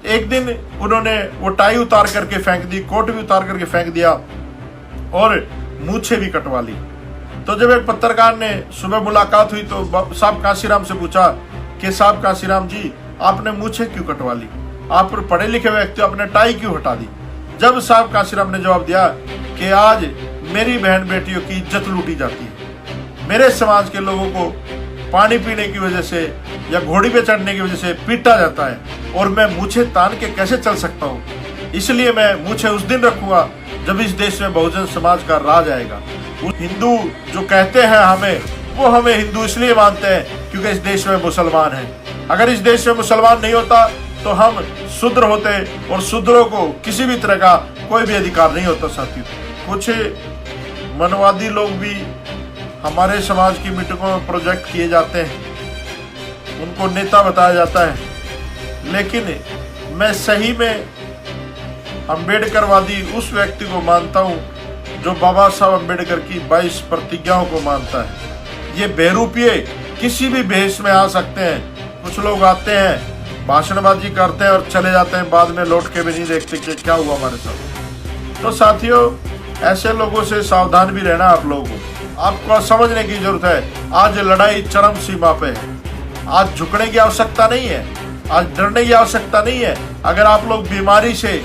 एक दिन उन्होंने वो टाई उतार करके फेंक दी, कोट भी उतार करके फेंक दिया और मूछें भी कटवा ली। तो जब एक पत्रकार ने सुबह मुलाकात हुई तो साहब कांशीराम से पूछा कि साहब कांशीराम जी, आपने मूछें क्यों कटवा ली, आप पढ़े लिखे व्यक्ति, आपने टाई क्यों हटा दी? जब साहब कांशीराम ने जवाब दिया कि आज मेरी बहन बेटियों की इज्जत लूटी जाती है, मेरे समाज के लोगों को पानी पीने की वजह से या घोड़ी पे चढ़ने की वजह से पीटा जाता है और मैं मूछें तान के कैसे चल सकता हूँ, इसलिए मैं मूछें उस दिन रखूंगा जब इस देश में बहुजन समाज का राज आएगा। हिंदू जो कहते हैं हमें, वो हमें हिंदू इसलिए मानते हैं क्योंकि इस देश में मुसलमान हैं। अगर इस देश में मुसलमान नहीं होता तो हम शूद्र होते और शूद्रों को किसी भी तरह का कोई भी अधिकार नहीं होता। साथियों, कुछ मनवादी लोग भी हमारे समाज की मीटिंगों में प्रोजेक्ट किए जाते हैं, उनको नेता बताया जाता है, लेकिन मैं सही में अम्बेडकरवादी उस व्यक्ति को मानता हूं जो बाबा साहब अम्बेडकर की 22 प्रतिज्ञाओं को मानता है। ये बेरूपिये किसी भी भेष में आ सकते हैं। कुछ लोग आते हैं, भाषणबाजी करते हैं और चले जाते हैं, बाद में लौट के भी नहीं देखते कि क्या हुआ हमारे साथ। तो साथियों, ऐसे लोगों से सावधान भी रहना आप लोगों को। आपको समझने की जरूरत है, आज लड़ाई चरम सीमा पे है। आज झुकने की आवश्यकता नहीं है, आज डरने की आवश्यकता नहीं है। अगर आप लोग बीमारी से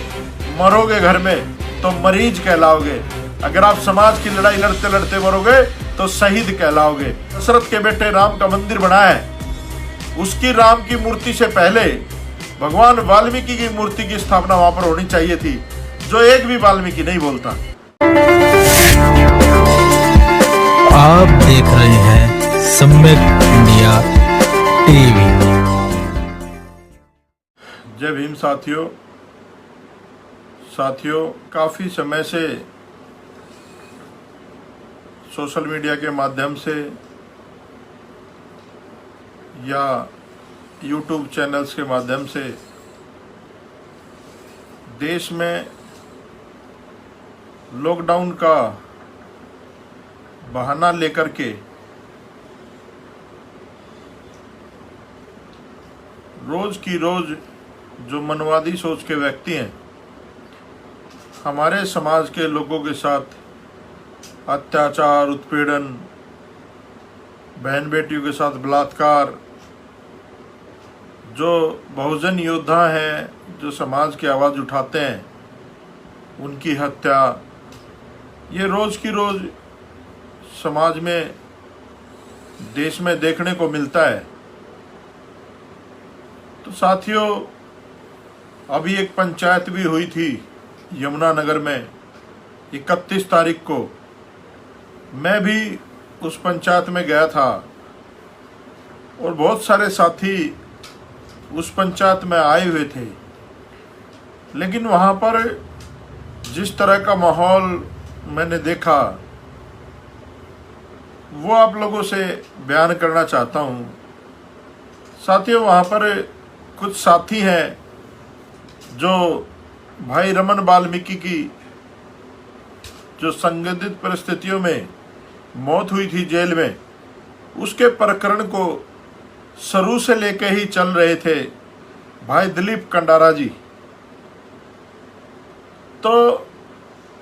मरोगे घर में तो मरीज कहलाओगे, अगर आप समाज की लड़ाई लड़ते लड़ते मरोगे तो शहीद कहलाओगे। दशरथ के बेटे राम का मंदिर बना है, उसकी राम की मूर्ति से पहले भगवान वाल्मीकि की मूर्ति की स्थापना वहां पर होनी चाहिए थी, जो एक भी वाल्मीकि नहीं बोलता। आप देख रहे हैं सम्यक इंडिया टीवी। जय भीम साथियों। काफी समय से सोशल मीडिया के माध्यम से या यूट्यूब चैनल्स के माध्यम से देश में लॉकडाउन का बहाना लेकर के रोज की रोज जो मनवादी सोच के व्यक्ति हैं, हमारे समाज के लोगों के साथ अत्याचार, उत्पीड़न, बहन बेटियों के साथ बलात्कार, जो बहुजन योद्धा हैं, जो समाज की आवाज़ उठाते हैं, उनकी हत्या, ये रोज की रोज समाज में, देश में देखने को मिलता है। तो साथियों, अभी एक पंचायत भी हुई थी यमुनानगर में 31 तारीख को। मैं भी उस पंचायत में गया था और बहुत सारे साथी उस पंचायत में आए हुए थे, लेकिन वहाँ पर जिस तरह का माहौल मैंने देखा वो आप लोगों से बयान करना चाहता हूँ। साथियों, वहाँ पर कुछ साथी हैं जो भाई रमन वाल्मीकि की जो संदिग्ध परिस्थितियों में मौत हुई थी जेल में, उसके प्रकरण को शुरू से लेके ही चल रहे थे भाई दिलीप कंडारा जी। तो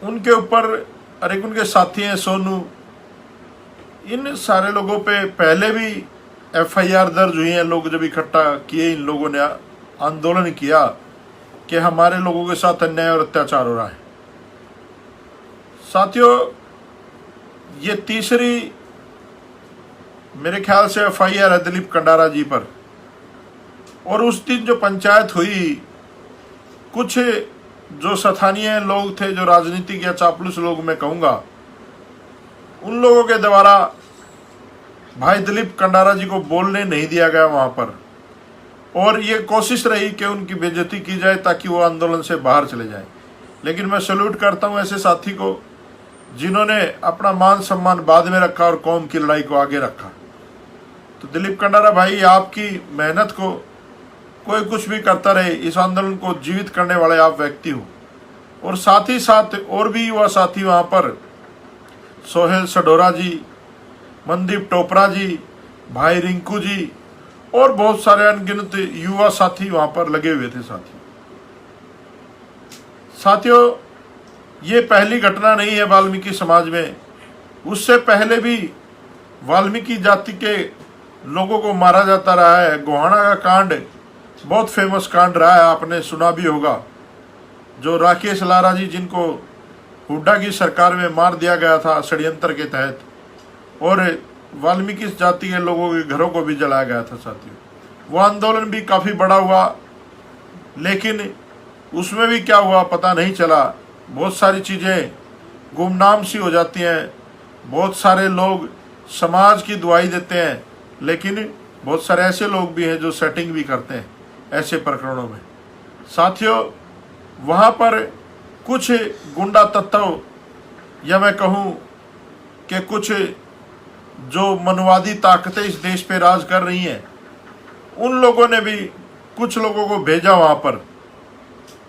उनके ऊपर, और एक उनके साथी हैं सोनू, इन सारे लोगों पे पहले भी FIR दर्ज हुई है। लोग जब इकट्ठा किए, इन लोगों ने आंदोलन किया कि हमारे लोगों के साथ अन्याय और अत्याचार हो रहा है। साथियों, ये तीसरी मेरे ख्याल से FIR है दिलीप कंडारा जी पर। और उस दिन जो पंचायत हुई, कुछ जो स्थानीय लोग थे, जो राजनीतिक या चापलूस लोग मैं कहूँगा, उन लोगों के द्वारा भाई दिलीप कंडारा जी को बोलने नहीं दिया गया वहाँ पर, और ये कोशिश रही कि उनकी बेइज्जती की जाए ताकि वो आंदोलन से बाहर चले जाए। लेकिन मैं सैल्यूट करता हूँ ऐसे साथी को जिन्होंने अपना मान सम्मान बाद में रखा और कौम की लड़ाई को आगे रखा। तो दिलीप कंडारा भाई, आपकी मेहनत को कोई कुछ भी करता रहे, इस आंदोलन को जीवित करने वाले आप व्यक्ति हो। और साथ ही साथ और भी युवा साथी वहाँ पर, सोहेल सडोरा जी, मनदीप टोपरा जी, भाई रिंकू जी और बहुत सारे अनगिनत युवा साथी वहाँ पर लगे हुए थे। साथी, साथियों, ये पहली घटना नहीं है वाल्मीकि समाज में। उससे पहले भी वाल्मीकि जाति के लोगों को मारा जाता रहा है। गोहाना का कांड बहुत फेमस कांड रहा है, आपने सुना भी होगा। जो राकेश लारा जी, जिनको हुड्डा की सरकार में मार दिया गया था षड्यंत्र के तहत, और वाल्मीकि जाति के लोगों के घरों को भी जलाया गया था साथियों। वो आंदोलन भी काफ़ी बड़ा हुआ, लेकिन उसमें भी क्या हुआ पता नहीं चला। बहुत सारी चीज़ें गुमनाम सी हो जाती हैं। बहुत सारे लोग समाज की दुआई देते हैं, लेकिन बहुत सारे ऐसे लोग भी हैं जो सेटिंग भी करते हैं ऐसे प्रकरणों में। साथियों, वहाँ पर कुछ गुंडा तत्व, या मैं कहूँ कि कुछ जो मनवादी ताकतें इस देश पे राज कर रही हैं, उन लोगों ने भी कुछ लोगों को भेजा वहाँ पर,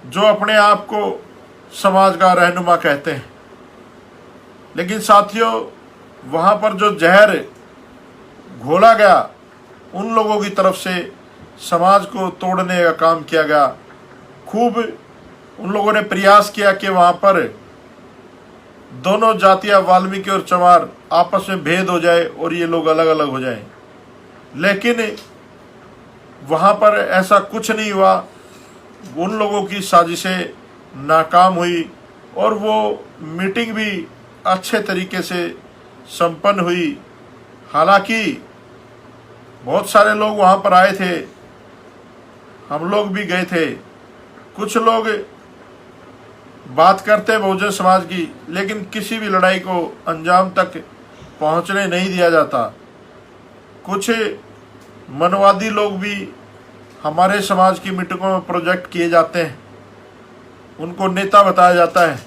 जो अपने आप को समाज का रहनुमा कहते हैं। लेकिन साथियों, वहाँ पर जो जहर घोला गया, उन लोगों की तरफ से समाज को तोड़ने का काम किया गया। खूब उन लोगों ने प्रयास किया कि वहाँ पर दोनों जातियाँ, वाल्मीकि और चमार, आपस में भेद हो जाए और ये लोग अलग अलग हो जाएं। लेकिन वहाँ पर ऐसा कुछ नहीं हुआ। उन लोगों की साजिशें नाकाम हुई और वो मीटिंग भी अच्छे तरीके से संपन्न हुई। हालांकि बहुत सारे लोग वहाँ पर आए थे, हम लोग भी गए थे। कुछ लोग बात करते बहुजन समाज की, लेकिन किसी भी लड़ाई को अंजाम तक पहुँचने नहीं दिया जाता। कुछ मनवादी लोग भी हमारे समाज की मीटिंगों में प्रोजेक्ट किए जाते हैं, उनको नेता बताया जाता है।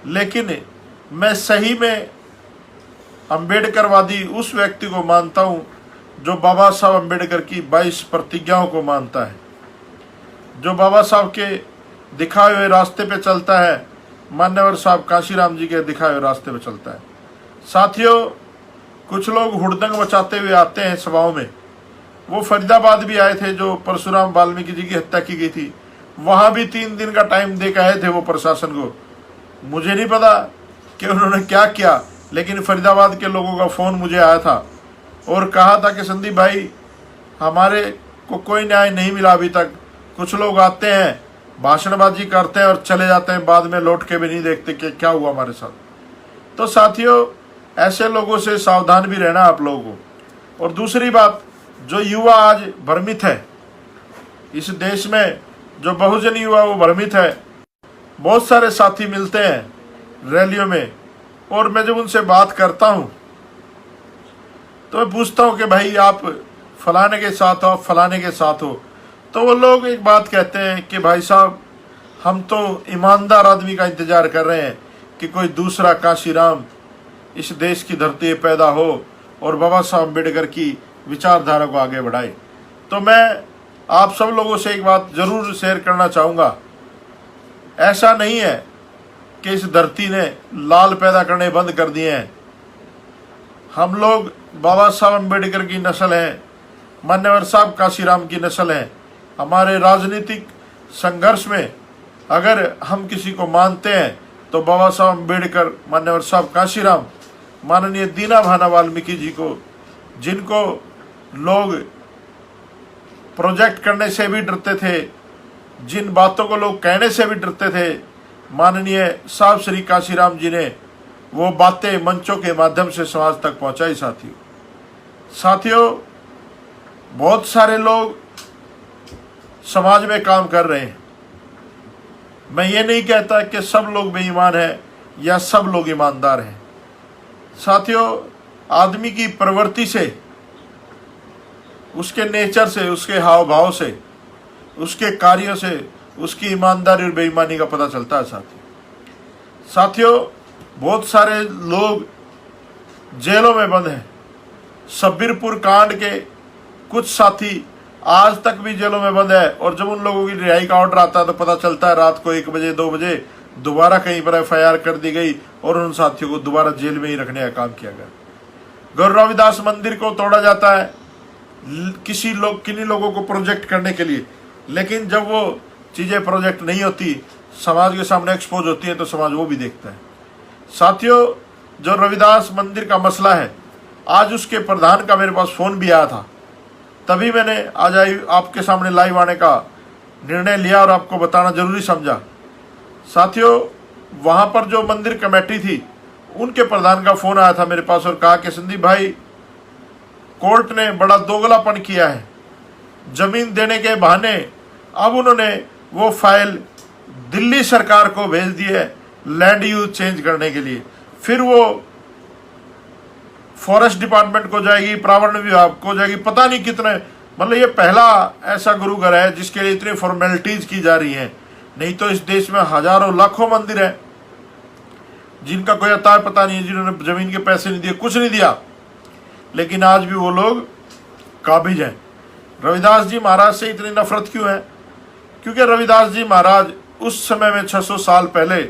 लेकिन मैं सही में अम्बेडकरवादी उस व्यक्ति को मानता हूँ जो बाबा साहब अम्बेडकर की 22 प्रतिज्ञाओं को मानता है, जो बाबा साहब के दिखाए हुए रास्ते पे चलता है, मान्यवर साहब काशीराम जी के दिखाए हुए रास्ते पे चलता है। साथियों, कुछ लोग हुड़दंग मचाते हुए आते हैं सभाओं में। वो फरीदाबाद भी आए थे, जो परशुराम वाल्मीकि जी की हत्या की गई थी। वहाँ भी 3 दिन का टाइम दे के आए थे वो प्रशासन को। मुझे नहीं पता कि उन्होंने क्या किया, लेकिन फरीदाबाद के लोगों का फ़ोन मुझे आया था और कहा था कि संदीप भाई, हमारे को कोई न्याय नहीं मिला अभी तक। कुछ लोग आते हैं, भाषणबाजी करते हैं और चले जाते हैं, बाद में लौट के भी नहीं देखते कि क्या हुआ हमारे साथ। तो साथियों, ऐसे लोगों से सावधान भी रहना आप लोगों को। और दूसरी बात, जो युवा आज भ्रमित है इस देश में, जो बहुजन युवा वो भ्रमित है। बहुत सारे साथी मिलते हैं रैलियों में, और मैं जब उनसे बात करता हूँ तो मैं पूछता हूँ कि भाई आप फलाने के साथ हो, आप फलाने के साथ हो। तो वो लोग एक बात कहते हैं कि भाई साहब, हम तो ईमानदार आदमी का इंतजार कर रहे हैं कि कोई दूसरा काशीराम इस देश की धरती पे पैदा हो और बाबा साहब अम्बेडकर की विचारधारा को आगे बढ़ाए। तो मैं आप सब लोगों से एक बात जरूर शेयर करना चाहूँगा, ऐसा नहीं है कि इस धरती ने लाल पैदा करने बंद कर दिए हैं। हम लोग बाबा साहब अम्बेडकर की नस्ल हैं, मान्यवर साहब काशीराम की नस्ल हैं। हमारे राजनीतिक संघर्ष में अगर हम किसी को मानते हैं तो बाबा साहब अम्बेडकर, मान्यवर साहब काशीराम, माननीय दीना भाना वाल्मीकि जी को, जिनको लोग प्रोजेक्ट करने से भी डरते थे, जिन बातों को लोग कहने से भी डरते थे, माननीय साहब श्री काशीराम जी ने वो बातें मंचों के माध्यम से समाज तक पहुंचाई। साथियों, बहुत सारे लोग समाज में काम कर रहे हैं। मैं ये नहीं कहता कि सब लोग बेईमान हैं या सब लोग ईमानदार हैं। साथियों, आदमी की प्रवृत्ति से, उसके नेचर से, उसके हाव भाव से, उसके कार्यों से उसकी ईमानदारी और बेईमानी का पता चलता है। साथियों, बहुत सारे लोग जेलों में बंद हैं। सब्बीरपुर कांड के कुछ साथी आज तक भी जेलों में बंद है, और जब उन लोगों की रिहाई का ऑर्डर आता है तो पता चलता है रात को 1 बजे 2 बजे दोबारा कहीं पर FIR कर दी गई और उन साथियों को दोबारा जेल में ही रखने का काम किया गया। गुरु रविदास मंदिर को तोड़ा जाता है किन्हीं लोगों को प्रोजेक्ट करने के लिए, लेकिन जब वो चीज़ें प्रोजेक्ट नहीं होती समाज के सामने एक्सपोज होती है तो समाज वो भी देखता है। साथियों, जो रविदास मंदिर का मसला है, आज उसके प्रधान का मेरे पास फ़ोन भी आया था, तभी मैंने आज आपके सामने लाइव आने का निर्णय लिया और आपको बताना जरूरी समझा। साथियों, वहाँ पर जो मंदिर कमेटी थी उनके प्रधान का फ़ोन आया था मेरे पास और कहा कि संदीप भाई, कोर्ट ने बड़ा दोगलापन किया है। जमीन देने के बहाने अब उन्होंने वो फाइल दिल्ली सरकार को भेज दी है लैंड यूज चेंज करने के लिए, फिर वो फॉरेस्ट डिपार्टमेंट को जाएगी, पर्यावरण विभाग को जाएगी, पता नहीं कितने। मतलब ये पहला ऐसा गुरुघर है जिसके लिए इतनी फॉर्मेलिटीज की जा रही हैं। नहीं तो इस देश में हजारों लाखों मंदिर हैं जिनका कोई अता पता नहीं है, जिन्होंने जमीन के पैसे नहीं दिए, कुछ नहीं दिया, लेकिन आज भी वो लोग काबिज हैं। रविदास जी महाराज से इतनी नफरत क्यों है? क्योंकि रविदास जी महाराज उस समय में 600 साल पहले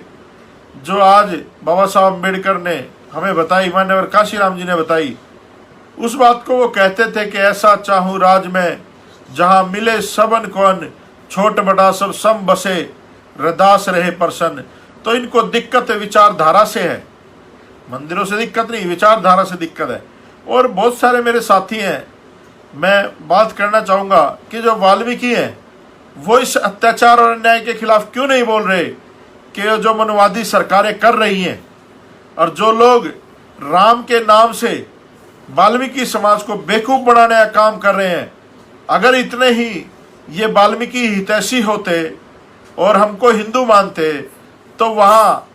जो आज बाबा साहब अम्बेडकर ने हमें बताई, मान्यवर काशीराम जी ने बताई, उस बात को वो कहते थे कि ऐसा चाहूं राज में जहां मिले सबन को अन्न, छोट बड़ा सब सम बसे, रदास रहे प्रसन्न। तो इनको दिक्कत विचारधारा से है, मंदिरों से दिक्कत नहीं, विचारधारा से दिक्कत है। और बहुत सारे मेरे साथी हैं, मैं बात करना चाहूँगा कि जो वाल्मीकि हैं वो इस अत्याचार और अन्याय के खिलाफ क्यों नहीं बोल रहे कि जो मनवादी सरकारें कर रही हैं और जो लोग राम के नाम से वाल्मीकि समाज को बेवकूफ़ बनाने का काम कर रहे हैं। अगर इतने ही ये वाल्मीकि हितैषी होते और हमको हिंदू मानते तो वहाँ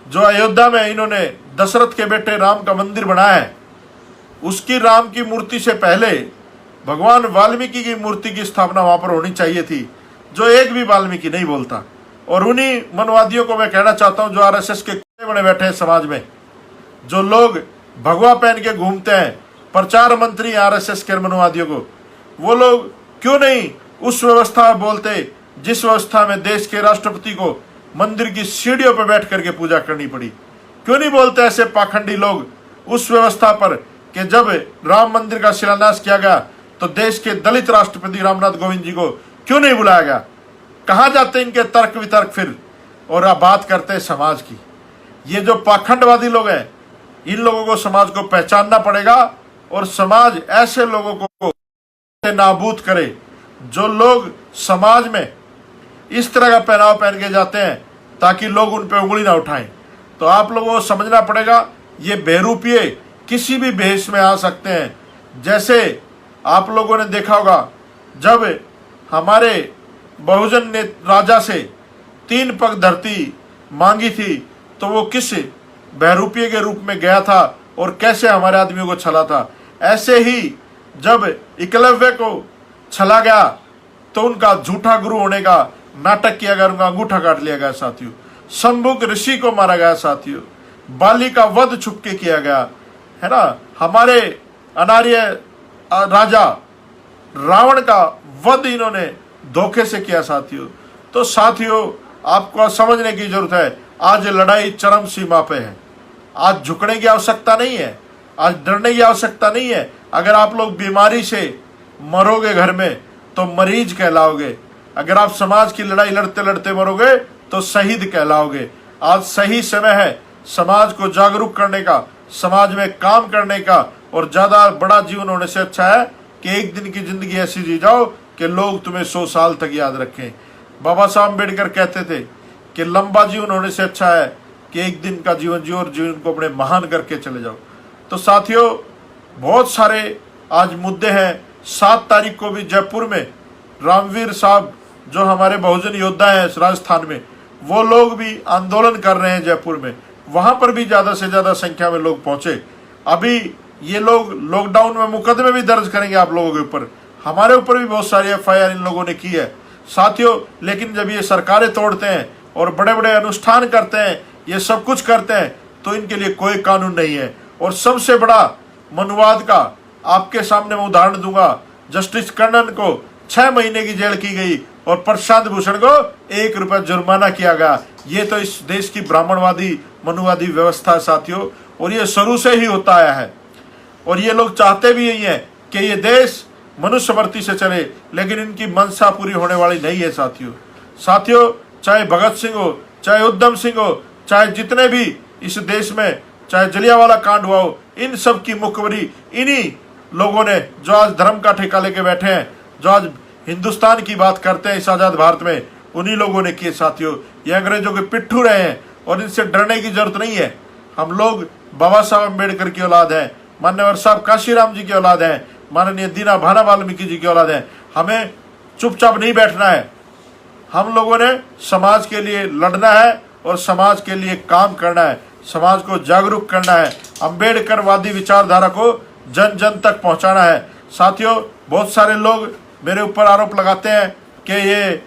जो अयोध्या में इन्होंने दशरथ के बेटे राम का मंदिर बनाया है, उसकी राम की मूर्ति से पहले भगवान वाल्मीकि की मूर्ति की स्थापना वहाँ पर होनी चाहिए थी, जो एक भी वाल्मीकि नहीं बोलता। और उन्हीं मनवादियों को मैं कहना चाहता हूँ जो आरएसएस के कुत्ते बने बैठे हैं समाज में, जो लोग भगवा पहन के घूमते हैं, प्रचार मंत्री आरएसएस के मनवादियों को, वो लोग क्यों नहीं उस व्यवस्था में बोलते जिस व्यवस्था में देश के राष्ट्रपति को मंदिर की सीढ़ियों पर बैठ करके पूजा करनी पड़ी? क्यों नहीं बोलते ऐसे पाखंडी लोग उस व्यवस्था पर कि जब राम मंदिर का शिलान्यास किया गया तो देश के दलित राष्ट्रपति रामनाथ कोविंद जी को क्यों नहीं बुलाया गया? कहाँ जाते इनके तर्क वितर्क फिर? और आप बात करते हैं समाज की। ये जो पाखंडवादी लोग हैं, इन लोगों को समाज को पहचानना पड़ेगा और समाज ऐसे लोगों को नाबूद करे जो लोग समाज में इस तरह का पहनाव पहन के जाते हैं ताकि लोग उन पर उंगली ना उठाएं। तो आप लोगों को समझना पड़ेगा, ये बेरूपिये किसी भी भेष में आ सकते हैं। जैसे आप लोगों ने देखा होगा, जब हमारे बहुजन ने राजा से 3 पग धरती मांगी थी तो वो किस बहरूपिये के रूप में गया था और कैसे हमारे आदमियों को छला था। ऐसे ही जब एकलव्य को छला गया तो उनका झूठा गुरु होने का नाटक किया गया, उनका अंगूठा काट लिया गया साथियों। शंभुक ऋषि को मारा गया साथियों। बाली का वध छुपके किया गया है ना। हमारे अनार्य राजा रावण का वध इन्होंने धोखे से किया साथियों। तो साथियों, आपको समझने की जरूरत है, आज लड़ाई चरम सीमा पे है। आज झुकने की आवश्यकता नहीं है, आज डरने की आवश्यकता नहीं है। अगर आप लोग बीमारी से मरोगे घर में तो मरीज कहलाओगे, अगर आप समाज की लड़ाई लड़ते लड़ते मरोगे तो शहीद कहलाओगे। आज सही समय है समाज को जागरूक करने का, समाज में काम करने का, और ज्यादा बड़ा जीवन होने से अच्छा है कि एक दिन की जिंदगी ऐसी जी जाओ कि लोग तुम्हें 100 साल तक याद रखें। बाबा साहब अम्बेडकर कहते थे कि लंबा जीवन होने से अच्छा है कि एक दिन का जीवन जियो और जीवन को अपने महान करके चले जाओ। तो साथियों, बहुत सारे आज मुद्दे हैं। 7 तारीख को भी जयपुर में रामवीर साहब जो हमारे बहुजन योद्धा हैं राजस्थान में, वो लोग भी आंदोलन कर रहे हैं जयपुर में। वहां पर भी ज्यादा से ज्यादा संख्या में लोग पहुंचे। अभी ये लोग लॉकडाउन में मुकदमे भी दर्ज करेंगे आप लोगों के ऊपर, हमारे ऊपर भी बहुत सारी FIR इन लोगों ने की है साथियों। लेकिन जब ये सरकारें तोड़ते हैं और बड़े बड़े अनुष्ठान करते हैं, ये सब कुछ करते हैं, तो इनके लिए कोई कानून नहीं है। और सबसे बड़ा मनुवाद का आपके सामने मैं उदाहरण दूंगा। जस्टिस कर्णन को 6 महीने की जेल की गई और प्रशांत भूषण को 1 रुपया जुर्माना किया गया। ये तो इस देश की ब्राह्मणवादी मनुवादी व्यवस्था है साथियों, और ये शुरू से ही होता आया है। और ये लोग चाहते भी यही है कि ये देश मनुष्यवर्ती से चले, लेकिन इनकी मंशा पूरी होने वाली नहीं है साथियों। चाहे भगत सिंह हो, चाहे उधम सिंह हो, चाहे जितने भी इस देश में चाहे जलियांवाला कांड हुआ हो, इन सब की मुखबरी इन्हीं लोगों ने जो आज धर्म का ठेका लेके बैठे हैं, जो आज हिंदुस्तान की बात करते हैं इस आजाद भारत में, उन्हीं लोगों ने किए साथियों। ये अंग्रेजों के पिट्ठू रहे हैं और इनसे डरने की जरूरत नहीं है। हम लोग बाबा साहब अम्बेडकर की औलाद हैं, मान्यवर साहब काशीराम जी की औलाद हैं, माननीय दीना भाना वाल्मीकि जी की औलाद हैं। हमें चुपचाप नहीं बैठना है, हम लोगों ने समाज के लिए लड़ना है और समाज के लिए काम करना है, समाज को जागरूक करना है, अम्बेडकरवादी विचारधारा को जन जन तक पहुंचाना है। साथियों, बहुत सारे लोग मेरे ऊपर आरोप लगाते हैं कि ये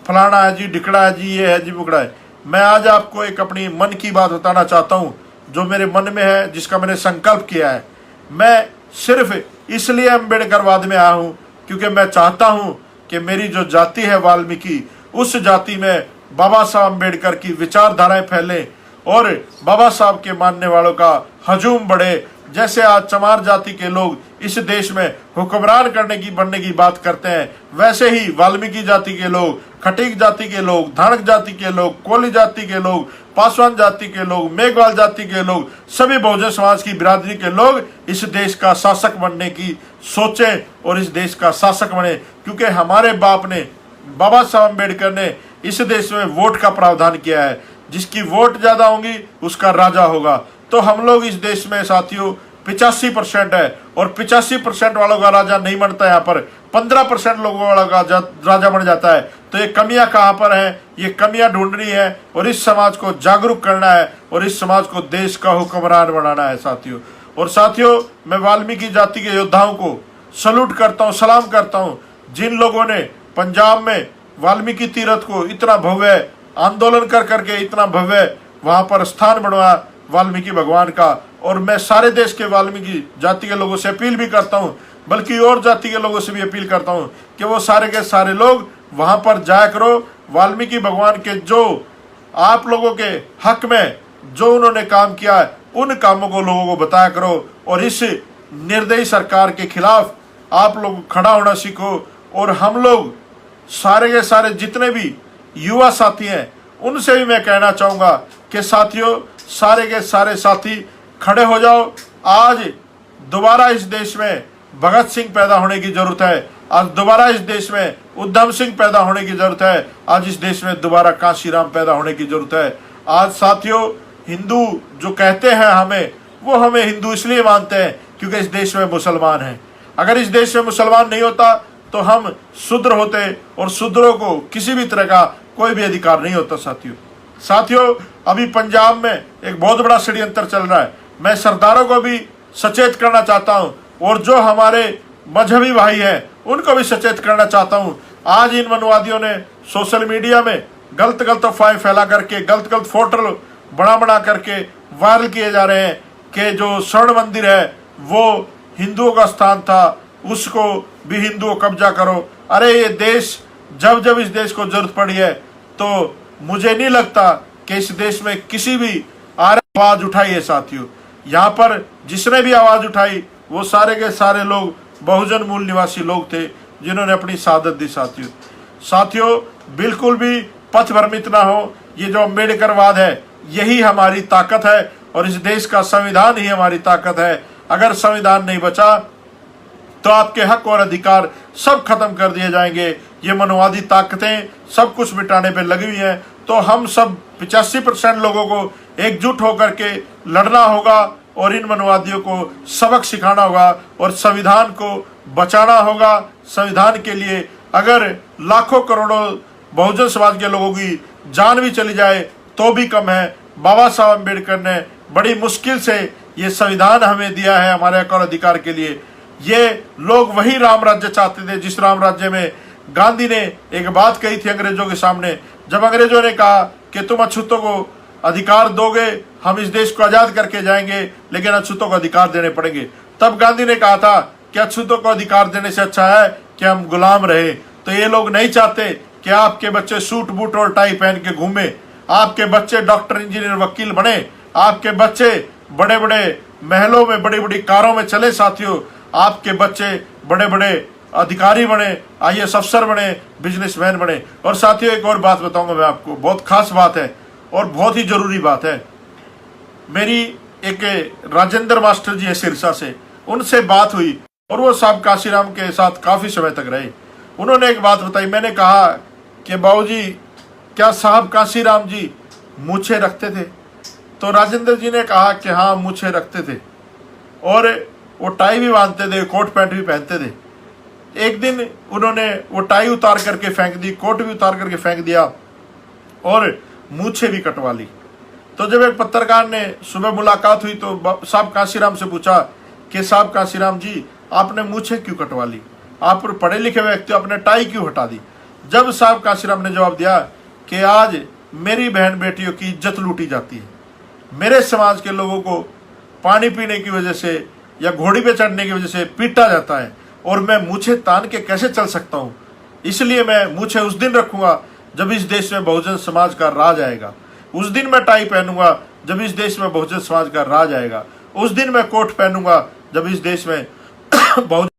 फलाना है जी, ढिकड़ा है जी, ये है जी, बुकड़ा है। मैं आज आपको एक अपनी मन की बात बताना चाहता हूँ जो मेरे मन में है, जिसका मैंने संकल्प किया है। मैं सिर्फ इसलिए अम्बेडकरवाद में आया हूँ क्योंकि मैं चाहता हूँ कि मेरी जो जाति है वाल्मीकि, उस जाति में बाबा साहब अम्बेडकर की विचारधाराएं फैलें और बाबा साहब के मानने वालों का हजूम बढ़े। जैसे आज चमार जाति के लोग इस देश में हुक्मरान बनने की बात करते हैं, वैसे ही वाल्मीकि जाति के लोग, खटीक जाति के लोग, धानक जाति के लोग, कोली जाति के लोग, पासवान जाति के लोग, मेघवाल जाति के लोग, सभी बहुजन समाज की बिरादरी के लोग इस देश का शासक बनने की सोचें और इस देश का शासक बने। क्योंकि हमारे बाप ने, बाबा साहब अम्बेडकर ने इस देश में वोट का प्रावधान किया है, जिसकी वोट ज्यादा होंगी उसका राजा होगा। तो हम लोग इस देश में साथियों 85% है और 85% वालों का राजा नहीं बनता, यहाँ पर 15% लोगों वाला का राजा बन जाता है। तो ये कमियां कहाँ पर हैं, ये कमियां ढूंढनी है और इस समाज को जागरूक करना है और इस समाज को देश का हुक्मरान बनाना है साथियों। और साथियों, मैं वाल्मीकि जाति के योद्धाओं को सलूट करता हूँ, सलाम करता हूँ, जिन लोगों ने पंजाब में वाल्मीकि तीर्थ को इतना भव्य आंदोलन कर करके इतना भव्य वहां पर स्थान बनवाया वाल्मीकि भगवान का। और मैं सारे देश के वाल्मीकि जाति के लोगों से अपील भी करता हूं, बल्कि और जाति के लोगों से भी अपील करता हूं कि वो सारे के सारे लोग वहां पर जाया करो। वाल्मीकि भगवान के जो आप लोगों के हक में जो उन्होंने काम किया है, उन कामों को लोगों को बताया करो और इस निर्दयी सरकार के खिलाफ आप लोग खड़ा होना सीखो। और हम लोग सारे के सारे जितने भी युवा साथी हैं, उनसे भी मैं कहना चाहूंगा कि साथियों, सारे के सारे साथी खड़े हो जाओ। आज दोबारा इस देश में भगत सिंह पैदा होने की जरूरत है, आज दोबारा इस देश में उधम सिंह पैदा होने की जरूरत है, आज इस देश में दोबारा काशीराम पैदा होने की जरूरत है। आज साथियों, हिंदू जो कहते हैं हमें, वो हमें हिंदू इसलिए मानते हैं क्योंकि इस देश में मुसलमान हैं। अगर इस देश में मुसलमान नहीं होता तो हम शूद्र होते और शूद्रों को किसी भी तरह का कोई भी अधिकार नहीं होता साथियों। अभी पंजाब में एक बहुत बड़ा षड्यंत्र चल रहा है। मैं सरदारों को भी सचेत करना चाहता हूं और जो हमारे मजहबी भाई हैं उनको भी सचेत करना चाहता हूं। आज इन मनवादियों ने सोशल मीडिया में गलत अफवाहें फैला करके, गलत फोटो बना करके वायरल किए जा रहे हैं कि जो स्वर्ण मंदिर है वो हिंदुओं का स्थान था, उसको भी हिंदुओं कब्जा करो। अरे ये देश, जब इस देश को जरूरत पड़ी है तो मुझे नहीं लगता कि इस देश में किसी भी आवाज उठाई है साथियों। यहाँ पर जिसने भी आवाज उठाई वो सारे के सारे लोग बहुजन मूल निवासी लोग थे जिन्होंने अपनी शहादत दी साथियों। बिल्कुल भी पथ भ्रमित ना हो। ये जो अम्बेडकरवाद है यही हमारी ताकत है और इस देश का संविधान ही हमारी ताकत है। अगर संविधान नहीं बचा तो आपके हक और अधिकार सब खत्म कर दिए जाएंगे। ये मनवादी ताकतें सब कुछ मिटाने पे लगी हुई हैं। तो हम सब 85% लोगों को एकजुट होकर के लड़ना होगा और इन मनवादियों को सबक सिखाना होगा और संविधान को बचाना होगा। संविधान के लिए अगर लाखों करोड़ों बहुजन समाज के लोगों की जान भी चली जाए तो भी कम है। बाबा साहब अम्बेडकर ने बड़ी मुश्किल से ये संविधान हमें दिया है हमारे हक और अधिकार के लिए। ये लोग वही राम राज्य चाहते थे जिस राम राज्य में गांधी ने एक बात कही थी अंग्रेजों के सामने। जब अंग्रेजों ने कहा कि तुम अछूतों को अधिकार दोगे, हम इस देश को आजाद करके जाएंगे, लेकिन अछूतों को अधिकार देने पड़ेंगे, तब गांधी ने कहा था कि अछूतों को अधिकार देने से अच्छा है कि हम गुलाम रहे। तो ये लोग नहीं चाहते कि आपके बच्चे सूट बूट और टाई पहन के घूमे, आपके बच्चे डॉक्टर इंजीनियर वकील बने, आपके बच्चे बड़े बड़े महलों में बड़ी बड़ी कारों में चले साथियों, आपके बच्चे बड़े बड़े अधिकारी बने, IAS अफसर बने, बिजनेसमैन बने। और साथियों एक और बात बताऊंगा मैं आपको, बहुत खास बात है और बहुत ही जरूरी बात है। मेरी एक राजेंद्र मास्टर जी है सिरसा से, उनसे बात हुई और वो साहब काशीराम के साथ काफी समय तक रहे। उन्होंने एक बात बताई, मैंने कहा कि बाबूजी क्या साहब काशीराम जी मूछें रखते थे? तो राजेंद्र जी ने कहा कि हाँ मूछें रखते थे और वो टाई भी बांधते थे, कोट पैंट भी पहनते थे। एक दिन उन्होंने वो टाई उतार करके फेंक दी, कोट भी उतार करके फेंक दिया और मूछें भी कटवा ली। तो जब एक पत्रकार ने सुबह मुलाकात हुई तो साहब काशीराम से पूछा कि साहब काशीराम जी आपने मूछें क्यों कटवा ली, आप पढ़े लिखे व्यक्ति हो, आपने टाई क्यों हटा दी? जब साहब काशीराम ने जवाब दिया कि आज मेरी बहन बेटियों की इज्जत लूटी जाती है, मेरे समाज के लोगों को पानी पीने की वजह से या घोड़ी पे चढ़ने की वजह से पीटा जाता है और मैं मूछें तान के कैसे चल सकता हूँ, इसलिए मैं मूछें उस दिन रखूंगा जब इस देश में बहुजन समाज का राज आएगा। उस दिन मैं टाई पहनूंगा जब इस देश में बहुजन समाज का राज आएगा। उस दिन मैं कोट पहनूंगा जब इस देश में बहुजन